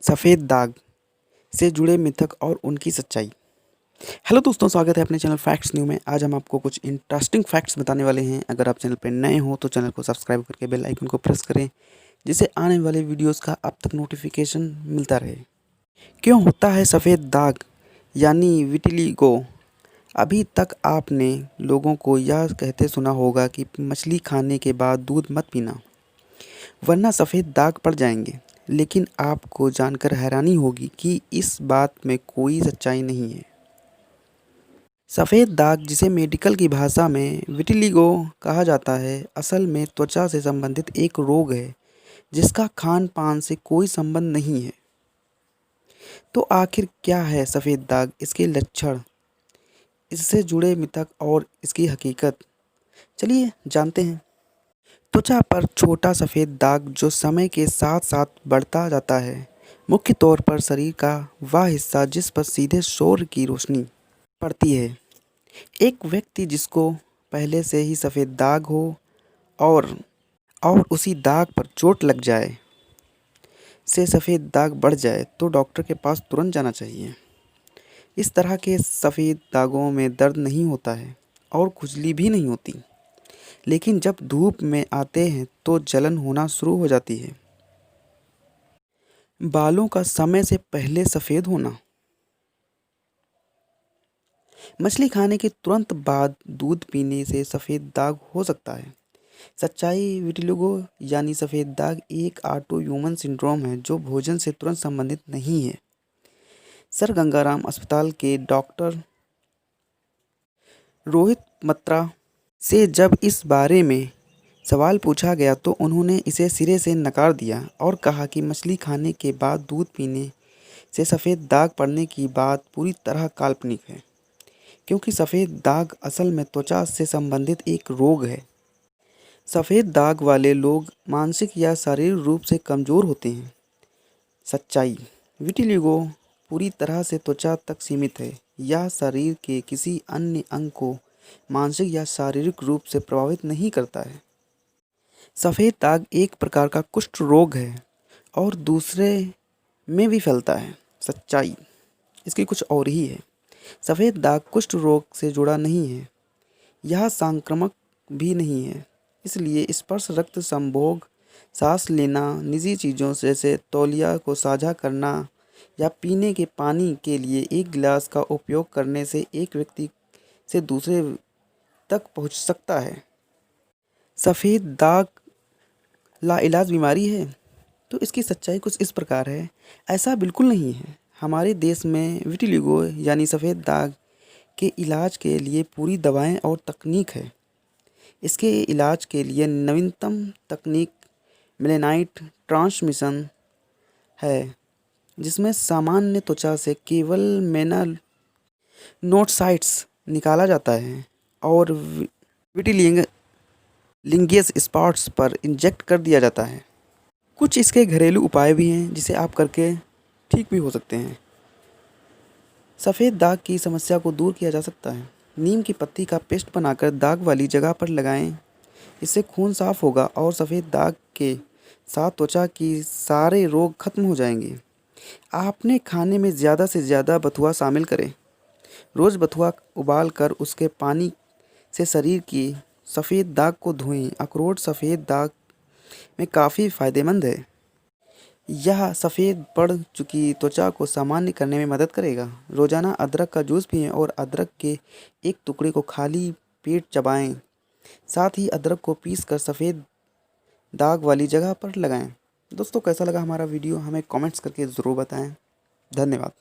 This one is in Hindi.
सफ़ेद दाग से जुड़े मिथक और उनकी सच्चाई। हेलो दोस्तों, स्वागत है अपने चैनल फैक्ट्स न्यू में। आज हम आपको कुछ इंटरेस्टिंग फैक्ट्स बताने वाले हैं। अगर आप चैनल पर नए हो तो चैनल को सब्सक्राइब करके बेल आइकन को प्रेस करें, जिससे आने वाले वीडियोस का आप तक नोटिफिकेशन मिलता रहे। क्यों होता है सफ़ेद दाग यानी विटिलिगो? अभी तक आपने लोगों को यह कहते सुना होगा कि मछली खाने के बाद दूध मत पीना, वरना सफ़ेद दाग पड़ जाएंगे। लेकिन आपको जानकर हैरानी होगी कि इस बात में कोई सच्चाई नहीं है। सफ़ेद दाग, जिसे मेडिकल की भाषा में विटिलिगो कहा जाता है, असल में त्वचा से संबंधित एक रोग है जिसका खान पान से कोई संबंध नहीं है। तो आखिर क्या है सफ़ेद दाग, इसके लक्षण, इससे जुड़े मिथक और इसकी हकीकत? चलिए जानते हैं। त्वचा पर छोटा सफ़ेद दाग जो समय के साथ साथ बढ़ता जाता है, मुख्य तौर पर शरीर का वह हिस्सा जिस पर सीधे सूर्य की रोशनी पड़ती है। एक व्यक्ति जिसको पहले से ही सफ़ेद दाग हो और उसी दाग पर चोट लग जाए, से सफ़ेद दाग बढ़ जाए, तो डॉक्टर के पास तुरंत जाना चाहिए। इस तरह के सफ़ेद दागों में दर्द नहीं होता है और खुजली भी नहीं होती, लेकिन जब धूप में आते हैं तो जलन होना शुरू हो जाती है। बालों का समय से पहले सफ़ेद होना। मछली खाने के तुरंत बाद दूध पीने से सफ़ेद दाग हो सकता है। सच्चाई: विटिलिगो यानी सफ़ेद दाग एक ऑटो इम्यून सिंड्रोम है जो भोजन से तुरंत संबंधित नहीं है। सर गंगाराम अस्पताल के डॉक्टर रोहित मत्रा से जब इस बारे में सवाल पूछा गया तो उन्होंने इसे सिरे से नकार दिया और कहा कि मछली खाने के बाद दूध पीने से सफ़ेद दाग पड़ने की बात पूरी तरह काल्पनिक है, क्योंकि सफ़ेद दाग असल में त्वचा से संबंधित एक रोग है। सफ़ेद दाग वाले लोग मानसिक या शारीरिक रूप से कमज़ोर होते हैं। सच्चाई: विटिलिगो पूरी तरह से त्वचा तक सीमित है। यह शरीर के किसी अन्य अंग को मानसिक या शारीरिक रूप से प्रभावित नहीं करता है। सफ़ेद दाग एक प्रकार का कुष्ठ रोग है और दूसरे में भी फैलता है। सच्चाई इसकी कुछ और ही है। सफ़ेद दाग कुष्ठ रोग से जुड़ा नहीं है, यह संक्रामक भी नहीं है। इसलिए स्पर्श, रक्त संभोग, सांस लेना, निजी चीज़ों जैसे तौलिया को साझा करना या पीने के पानी के लिए एक गिलास का उपयोग करने से एक व्यक्ति से दूसरे तक पहुंच सकता है। सफ़ेद दाग लाइलाज बीमारी है? तो इसकी सच्चाई कुछ इस प्रकार है। ऐसा बिल्कुल नहीं है। हमारे देश में विटिलिगो यानी सफ़ेद दाग के इलाज के लिए पूरी दवाएं और तकनीक है। इसके इलाज के लिए नवीनतम तकनीक मेलेनाइट ट्रांसमिशन है, जिसमें सामान्य त्वचा से केवल मेलानोसाइट्स निकाला जाता है और विटिलिगियस स्पॉट्स पर इंजेक्ट कर दिया जाता है। कुछ इसके घरेलू उपाय भी हैं जिसे आप करके ठीक भी हो सकते हैं। सफ़ेद दाग की समस्या को दूर किया जा सकता है। नीम की पत्ती का पेस्ट बनाकर दाग वाली जगह पर लगाएं। इससे खून साफ होगा और सफ़ेद दाग के साथ त्वचा की सारे रोग खत्म हो जाएंगे। आपने खाने में ज़्यादा से ज़्यादा बथुआ शामिल करें। रोज़ बथुआ उबाल कर उसके पानी से शरीर की सफ़ेद दाग को धोएं। अखरोट सफ़ेद दाग में काफ़ी फ़ायदेमंद है। यह सफ़ेद पड़ चुकी त्वचा को सामान्य करने में मदद करेगा। रोज़ाना अदरक का जूस पिएं और अदरक के एक टुकड़े को खाली पेट चबाएं। साथ ही अदरक को पीसकर सफ़ेद दाग वाली जगह पर लगाएं। दोस्तों, कैसा लगा हमारा वीडियो हमें कमेंट्स करके ज़रूर बताएं। धन्यवाद।